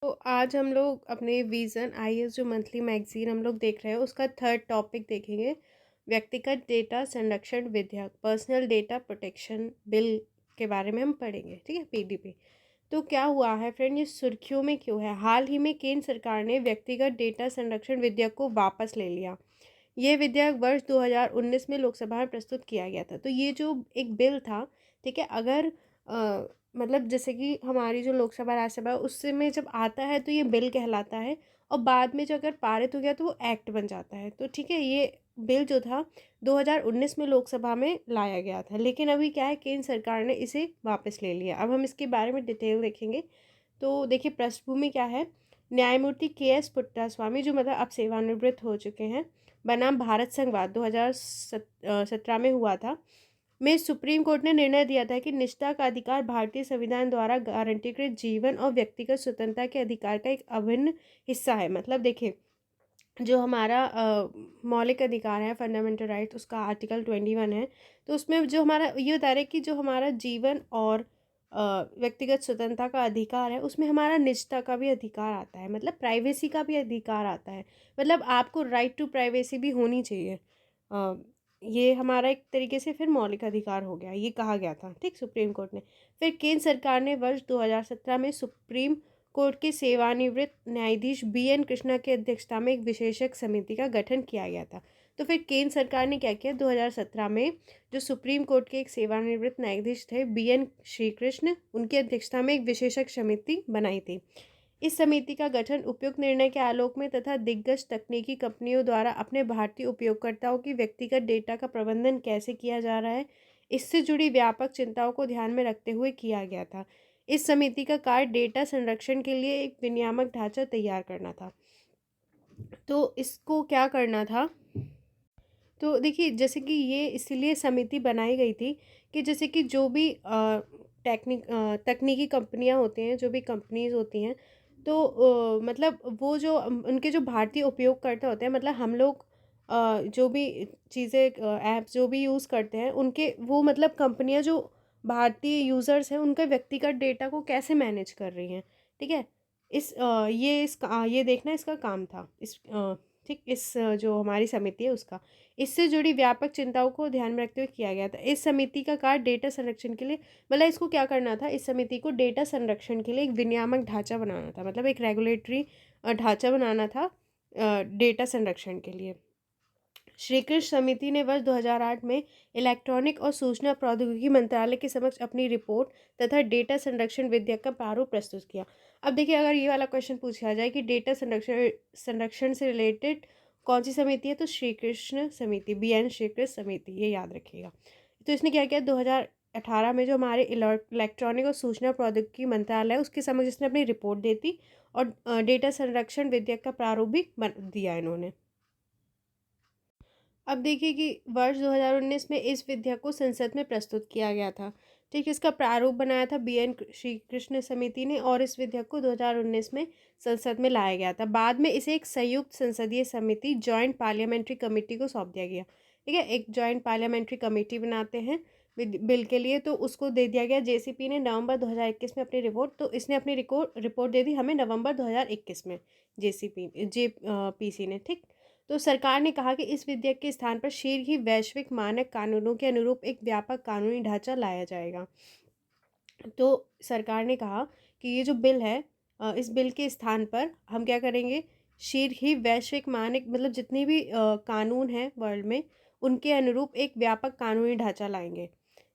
तो आज हम लोग अपने विज़न आईएएस जो मंथली मैगजीन हम लोग देख रहे हैं उसका थर्ड टॉपिक देखेंगे। व्यक्तिगत डेटा संरक्षण विधेयक पर्सनल डेटा प्रोटेक्शन बिल के बारे में हम पढ़ेंगे, ठीक है, पीडीपी। तो क्या हुआ है फ्रेंड, ये सुर्खियों में क्यों है? हाल ही में केंद्र सरकार ने व्यक्तिगत डेटा संरक्षण विधेयक को वापस ले लिया। ये विधेयक वर्ष 2019 में लोकसभा में प्रस्तुत किया गया था। तो ये जो एक बिल था, ठीक है, अगर मतलब जैसे कि हमारी जो लोकसभा राज्यसभा है उससे में जब आता है तो ये बिल कहलाता है, और बाद में जो अगर पारित हो गया तो वो एक्ट बन जाता है। तो ठीक है, ये बिल जो था 2019 में लोकसभा में लाया गया था, लेकिन अभी क्या है, केंद्र सरकार ने इसे वापस ले लिया। अब हम इसके बारे में डिटेल देखेंगे। तो देखिए, पृष्ठभूमि क्या है। न्यायमूर्ति के एस पुट्टास्वामी, जो मतलब अब सेवानिवृत्त हो चुके हैं, बनाम भारत संघवाद 2017 में हुआ था, में सुप्रीम कोर्ट ने निर्णय दिया था कि निजता का अधिकार भारतीय संविधान द्वारा गारंटीकृत जीवन और व्यक्तिगत स्वतंत्रता के अधिकार का एक अभिन्न हिस्सा है। मतलब देखिए, जो हमारा मौलिक अधिकार है, फंडामेंटल राइट, उसका आर्टिकल 21 है। तो उसमें जो हमारा ये बता रहे हैं कि जो हमारा जीवन और व्यक्तिगत स्वतंत्रता का अधिकार है, उसमें हमारा निजता का भी अधिकार आता है, मतलब प्राइवेसी का भी अधिकार आता है। मतलब आपको राइट टू प्राइवेसी भी होनी चाहिए। अ, ये हमारा एक तरीके से फिर मौलिक अधिकार हो गया, ये कहा गया था, ठीक, सुप्रीम कोर्ट ने। फिर केंद्र सरकार ने वर्ष 2017 में सुप्रीम कोर्ट के सेवानिवृत्त न्यायाधीश बी.एन. कृष्णा की अध्यक्षता में एक विशेषज्ञ समिति का गठन किया गया था। तो फिर केंद्र सरकार ने क्या किया, 2017 में जो सुप्रीम कोर्ट के एक सेवानिवृत्त न्यायाधीश थे बी.एन. श्रीकृष्ण, उनकी अध्यक्षता में एक विशेषज्ञ समिति बनाई थी। इस समिति का गठन उपयुक्त निर्णय के आलोक में तथा दिग्गज तकनीकी कंपनियों द्वारा अपने भारतीय उपयोगकर्ताओं की व्यक्तिगत डेटा का प्रबंधन कैसे किया जा रहा है, इससे जुड़ी व्यापक चिंताओं को ध्यान में रखते हुए किया गया था। इस समिति का कार्य डेटा संरक्षण के लिए एक विनियामक ढांचा तैयार करना था। तो इसको क्या करना था, तो देखिए, जैसे कि ये इसलिए समिति बनाई गई थी कि जैसे कि जो भी तकनीकी कंपनियां होती हैं, जो भी कंपनीज होती हैं, तो मतलब वो जो उनके जो भारतीय उपयोगकर्ता होते हैं, मतलब हम लोग जो भी चीज़ें ऐप्स जो भी यूज़ करते हैं, उनके वो मतलब कंपनियां जो भारतीय यूज़र्स हैं उनके व्यक्तिगत डेटा को कैसे मैनेज कर रही हैं, ठीक है। ये देखना इसका काम था, ठीक, जो हमारी समिति है उसका। इससे जुड़ी व्यापक चिंताओं को ध्यान में रखते हुए किया गया था। इस समिति का कार्य डेटा संरक्षण के लिए, मतलब इसको क्या करना था, इस समिति को डेटा संरक्षण के लिए एक विनियामक ढांचा बनाना था, मतलब एक रेगुलेटरी ढांचा बनाना था डेटा संरक्षण के लिए। श्री कृष्ण समिति ने वर्ष 2008 में इलेक्ट्रॉनिक और सूचना प्रौद्योगिकी मंत्रालय के समक्ष अपनी रिपोर्ट तथा डेटा संरक्षण विधेयक का प्रारूप प्रस्तुत किया। अब देखिए, अगर ये वाला क्वेश्चन पूछा जाए कि डेटा संरक्षण संरक्षण से रिलेटेड कौन सी समिति है, तो श्री कृष्ण समिति, बी.एन. श्री कृष्ण समिति, ये याद रखिएगा। तो इसने क्या किया, 2018 में जो हमारे इलेक्ट्रॉनिक और सूचना प्रौद्योगिकी मंत्रालय है उसके समक्ष इसने अपनी रिपोर्ट दी थी, और डेटा संरक्षण विधेयक का प्रारूप भी दिया इन्होंने। अब देखिए कि वर्ष 2019 में इस विधेयक को संसद में प्रस्तुत किया गया था, ठीक, इसका प्रारूप बनाया था बी.एन. श्री कृष्ण समिति ने, और इस विधेयक को 2019 में संसद में लाया गया था। बाद में इसे एक संयुक्त संसदीय समिति जॉइंट पार्लियामेंट्री कमेटी को सौंप दिया गया, ठीक है। एक जॉइंट पार्लियामेंट्री कमेटी बनाते हैं बिल के लिए, तो उसको दे दिया गया। जेसीपी ने नवंबर 2021 में अपनी रिपोर्ट, तो इसने अपनी रिपोर्ट दे दी हमें नवंबर 2021 में, जेपीसी ने, ठीक। तो सरकार ने कहा कि इस विधेयक के स्थान पर शीघ्र ही वैश्विक मानक कानूनों के अनुरूप एक व्यापक कानूनी ढांचा लाया जाएगा। तो सरकार ने कहा कि ये जो बिल है, इस बिल के स्थान पर हम क्या करेंगे, शीघ्र ही वैश्विक मानक, मतलब जितने भी कानून हैं वर्ल्ड में, उनके अनुरूप एक व्यापक कानूनी ढांचा लाएंगे,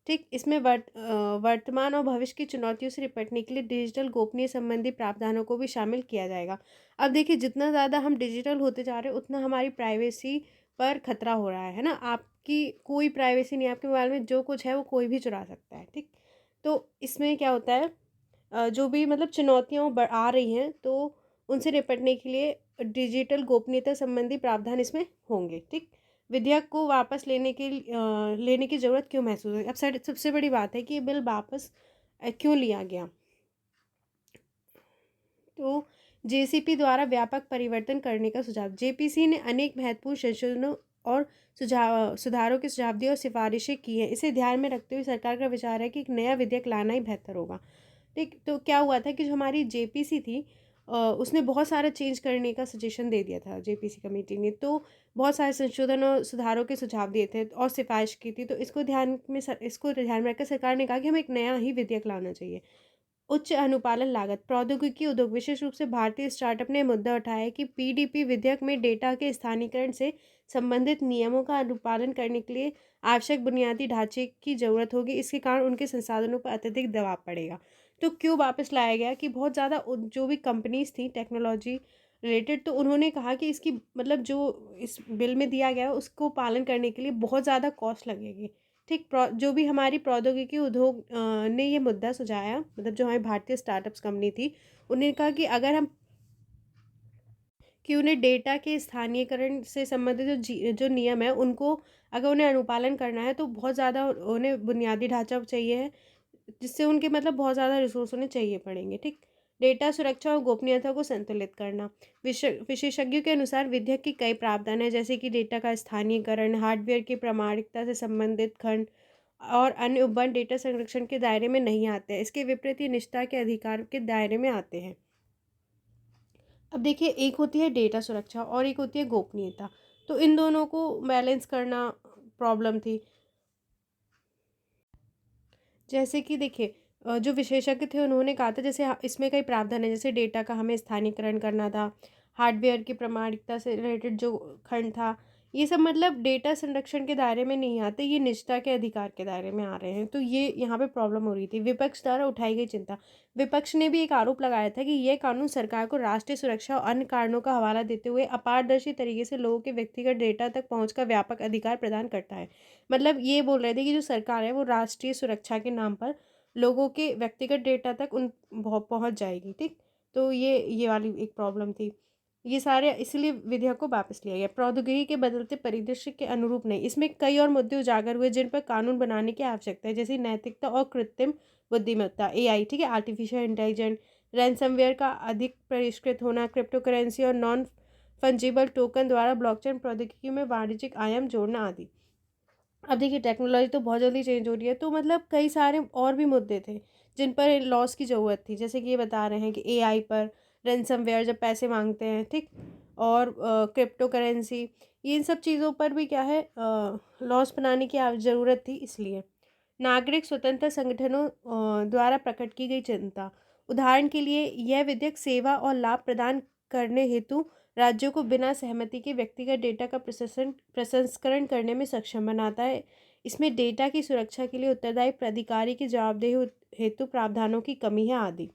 ठीक। इसमें वर्तमान और भविष्य की चुनौतियों से निपटने के लिए डिजिटल गोपनीय संबंधी प्रावधानों को भी शामिल किया जाएगा। अब देखिए, जितना ज़्यादा हम डिजिटल होते जा रहे हैं उतना हमारी प्राइवेसी पर खतरा हो रहा है ना। आपकी कोई प्राइवेसी नहीं, आपके मोबाइल में जो कुछ है वो कोई भी चुरा सकता है, ठीक। तो इसमें क्या होता है, जो भी मतलब चुनौतियाँ आ रही हैं, तो उनसे निपटने के लिए डिजिटल गोपनीयता संबंधी प्रावधान इसमें होंगे, ठीक। विधेयक को वापस लेने की ज़रूरत क्यों महसूस हुई? अब सबसे बड़ी बात है कि ये बिल वापस क्यों लिया गया। तो जेसीपी द्वारा व्यापक परिवर्तन करने का सुझाव। जेपीसी ने अनेक महत्वपूर्ण संशोधनों और सुधारों के सुझाव दिए और सिफारिशें की हैं। इसे ध्यान में रखते हुए सरकार का विचार है कि एक नया विधेयक लाना ही बेहतर होगा, ठीक। तो क्या हुआ था कि जो हमारी जेपीसी थी, उसने बहुत सारा चेंज करने का सजेशन दे दिया था जेपीसी कमेटी ने। तो बहुत सारे संशोधन और सुधारों के सुझाव दिए थे और सिफारिश की थी। तो इसको ध्यान में रखकर सरकार ने कहा कि हमें एक नया ही विधेयक लाना चाहिए। उच्च अनुपालन लागत प्रौद्योगिकी उद्योग विशेष रूप से भारतीय स्टार्टअप ने मुद्दा उठाया है कि पीडीपी विधेयक में डेटा के स्थानीयकरण से संबंधित नियमों का अनुपालन करने के लिए आवश्यक बुनियादी ढांचे की जरूरत होगी। इसके कारण उनके संसाधनों पर अत्यधिक दबाव पड़ेगा। तो क्यों वापस लाया गया कि बहुत ज़्यादा जो भी कंपनीज थी टेक्नोलॉजी रिलेटेड, तो उन्होंने कहा कि इसकी मतलब जो इस बिल में दिया गया है उसको पालन करने के लिए बहुत ज़्यादा कॉस्ट लगेगी। ठीक, जो भी हमारी प्रौद्योगिकी उद्योग ने ये मुद्दा सुझाया, मतलब जो हमारी भारतीय स्टार्टअप्स कंपनी थी, उन्होंने कहा कि अगर हम कि उन्हें डेटा के स्थानीयकरण से संबंधित जो नियम है उनको अगर उन्हें अनुपालन करना है तो बहुत ज़्यादा उन्हें बुनियादी ढांचा चाहिए है, जिससे उनके मतलब बहुत ज़्यादा रिसोर्स उन्हें चाहिए पड़ेंगे। ठीक, डेटा सुरक्षा और गोपनीयता को संतुलित करना विशेषज्ञों के अनुसार विधेयक की कई प्रावधान है, जैसे कि डेटा का स्थानीयकरण, हार्डवेयर की प्रामाणिकता से संबंधित खंड और अन्य उपबंध डेटा संरक्षण के दायरे में नहीं आते हैं। इसके विपरीत ये निजता के अधिकार के दायरे में आते हैं। अब देखिए, एक होती है डेटा सुरक्षा और एक होती है गोपनीयता। तो इन दोनों को बैलेंस करना प्रॉब्लम थी। जैसे कि देखिए, जो विशेषज्ञ थे उन्होंने कहा था जैसे इसमें कई प्रावधान है, जैसे डेटा का हमें स्थानीयकरण करना था, हार्डवेयर की प्रामाणिकता से रिलेटेड जो खंड था, ये सब मतलब डेटा संरक्षण के दायरे में नहीं आते, ये निजता के अधिकार के दायरे में आ रहे हैं। तो ये यहाँ पे प्रॉब्लम हो रही थी। विपक्ष द्वारा उठाई गई चिंता, विपक्ष ने भी एक आरोप लगाया था कि यह कानून सरकार को राष्ट्रीय सुरक्षा और अन्य कारणों का हवाला देते हुए अपारदर्शी तरीके से लोगों के व्यक्तिगत डेटा तक पहुँच का व्यापक अधिकार प्रदान करता है। मतलब ये बोल रहे थे कि जो सरकार है वो राष्ट्रीय सुरक्षा के नाम पर लोगों के व्यक्तिगत डेटा तक पहुंच जाएगी। ठीक, तो ये वाली एक प्रॉब्लम थी। ये सारे इसलिए विधेयक को वापस लिया गया। प्रौद्योगिकी के बदलते परिदृश्य के अनुरूप नहीं, इसमें कई और मुद्दे उजागर हुए जिन पर कानून बनाने की आवश्यकता है, जैसे नैतिकता और कृत्रिम बुद्धिमत्ता, एआई, ठीक है, आर्टिफिशियल इंटेलिजेंस, रैनसमवेयर का अधिक परिष्कृत होना, क्रिप्टो करेंसी और नॉन फंजिबल टोकन द्वारा ब्लॉकचेन प्रौद्योगिकी में वाणिज्यिक आयाम जोड़ना आदि। अब देखिए, टेक्नोलॉजी तो बहुत जल्दी चेंज हो रही है, तो मतलब कई सारे और भी मुद्दे थे जिन पर लॉस की ज़रूरत थी, जैसे कि ये बता रहे हैं कि एआई पर रैनसमवेयर जब पैसे मांगते हैं, ठीक, और क्रिप्टो करेंसी, ये इन सब चीज़ों पर भी क्या है लॉस बनाने की ज़रूरत थी। इसलिए नागरिक स्वतंत्रता संगठनों द्वारा प्रकट की गई चिंता, उदाहरण के लिए यह विधेयक सेवा और लाभ प्रदान करने हेतु राज्यों को बिना सहमति के व्यक्तिगत डेटा का प्रसंस्करण करने में सक्षम बनाता है। इसमें डेटा की सुरक्षा के लिए उत्तरदायी प्राधिकारी की जवाबदेही हेतु प्रावधानों की कमी है आदि।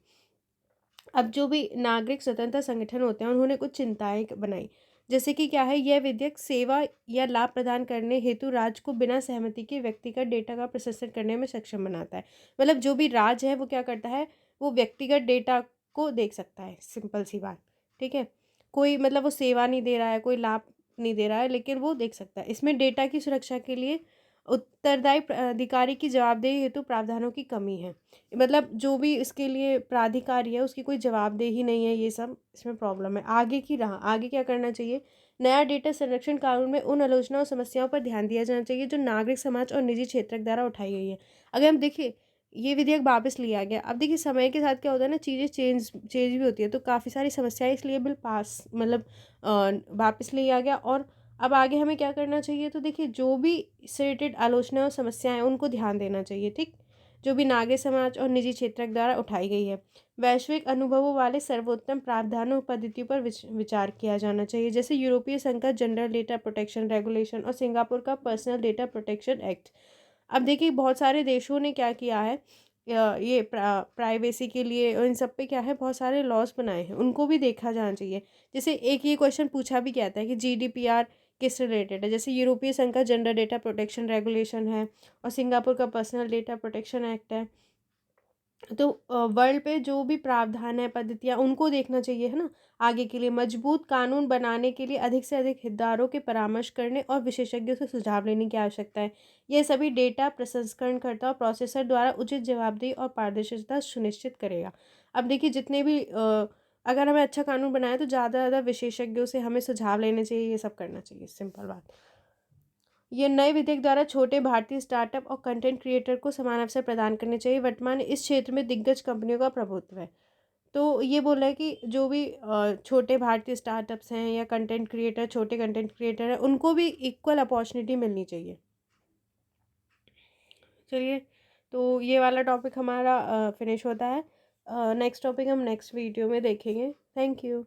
अब जो भी नागरिक स्वतंत्रता संगठन होते हैं उन्होंने कुछ चिंताएं बनाई, जैसे कि क्या है, यह विधेयक सेवा या लाभ प्रदान करने हेतु राज्य को बिना सहमति के व्यक्तिगत डेटा का प्रोसेसर करने में सक्षम बनाता है। मतलब जो भी राज्य है वो क्या करता है, वो व्यक्तिगत डेटा को देख सकता है, सिंपल सी बात। ठीक है, कोई मतलब वो सेवा नहीं दे रहा है, कोई लाभ नहीं दे रहा है, लेकिन वो देख सकता है। इसमें डेटा की सुरक्षा के लिए उत्तरदायी अधिकारी की जवाबदेही हेतु प्रावधानों की कमी है। मतलब जो भी इसके लिए प्राधिकारी है उसकी कोई जवाबदेही नहीं है, ये सब इसमें प्रॉब्लम है। आगे की राह, आगे क्या करना चाहिए, नया डेटा संरक्षण कानून में उन आलोचनाओं और समस्याओं पर ध्यान दिया जाना चाहिए जो नागरिक समाज और निजी क्षेत्र द्वारा उठाई गई है। अगर हम देखिए, ये विधेयक वापस लिया गया। अब देखिए, समय के साथ क्या होता है ना, चीज़ें चेंज चेंज भी होती है, तो काफ़ी सारी समस्याएं इसलिए बिल पास मतलब वापस लिया गया। और अब आगे हमें क्या करना चाहिए, तो देखिए जो भी इससे रिलेटेड आलोचना और समस्याएं हैं उनको ध्यान देना चाहिए। ठीक, जो भी नागरिक समाज और निजी क्षेत्र द्वारा उठाई गई है। वैश्विक अनुभवों वाले सर्वोत्तम प्रावधानों पद्धतियों पर विचार किया जाना चाहिए, जैसे यूरोपीय संघ का जनरल डेटा प्रोटेक्शन रेगुलेशन और सिंगापुर का पर्सनल डेटा प्रोटेक्शन एक्ट। अब देखिए, बहुत सारे देशों ने क्या किया है, ये प्राइवेसी के लिए और इन सब पे क्या है बहुत सारे लॉस बनाए हैं, उनको भी देखा जाना चाहिए। जैसे एक ये क्वेश्चन पूछा भी गया था कि जीडीपीआर किस रिलेटेड है, जैसे यूरोपीय संघ का जनरल डेटा प्रोटेक्शन रेगुलेशन है और सिंगापुर का पर्सनल डेटा प्रोटेक्शन एक्ट है। तो वर्ल्ड पे जो भी प्रावधान है, पद्धतियाँ, उनको देखना चाहिए, है ना। आगे के लिए मजबूत कानून बनाने के लिए अधिक से अधिक हितधारकों के परामर्श करने और विशेषज्ञों से सुझाव लेने की आवश्यकता है। यह सभी डेटा प्रसंस्करणकर्ता और प्रोसेसर द्वारा उचित जवाबदेही और पारदर्शिता सुनिश्चित करेगा। अब देखिए, जितने भी अगर हमें अच्छा कानून बनाए तो ज़्यादा से ज़्यादा विशेषज्ञों से हमें सुझाव लेने चाहिए, ये सब करना चाहिए, सिंपल बात। ये नए विधेयक द्वारा छोटे भारतीय स्टार्टअप और कंटेंट क्रिएटर को समान अवसर प्रदान करने चाहिए। वर्तमान में इस क्षेत्र में दिग्गज कंपनियों का प्रभुत्व है। तो ये बोला है कि जो भी छोटे भारतीय स्टार्टअप्स हैं या कंटेंट क्रिएटर, छोटे कंटेंट क्रिएटर हैं, उनको भी इक्वल अपॉर्चुनिटी मिलनी चाहिए। चलिए, तो ये वाला टॉपिक हमारा फिनिश होता है। नेक्स्ट टॉपिक हम नेक्स्ट वीडियो में देखेंगे। Thank you.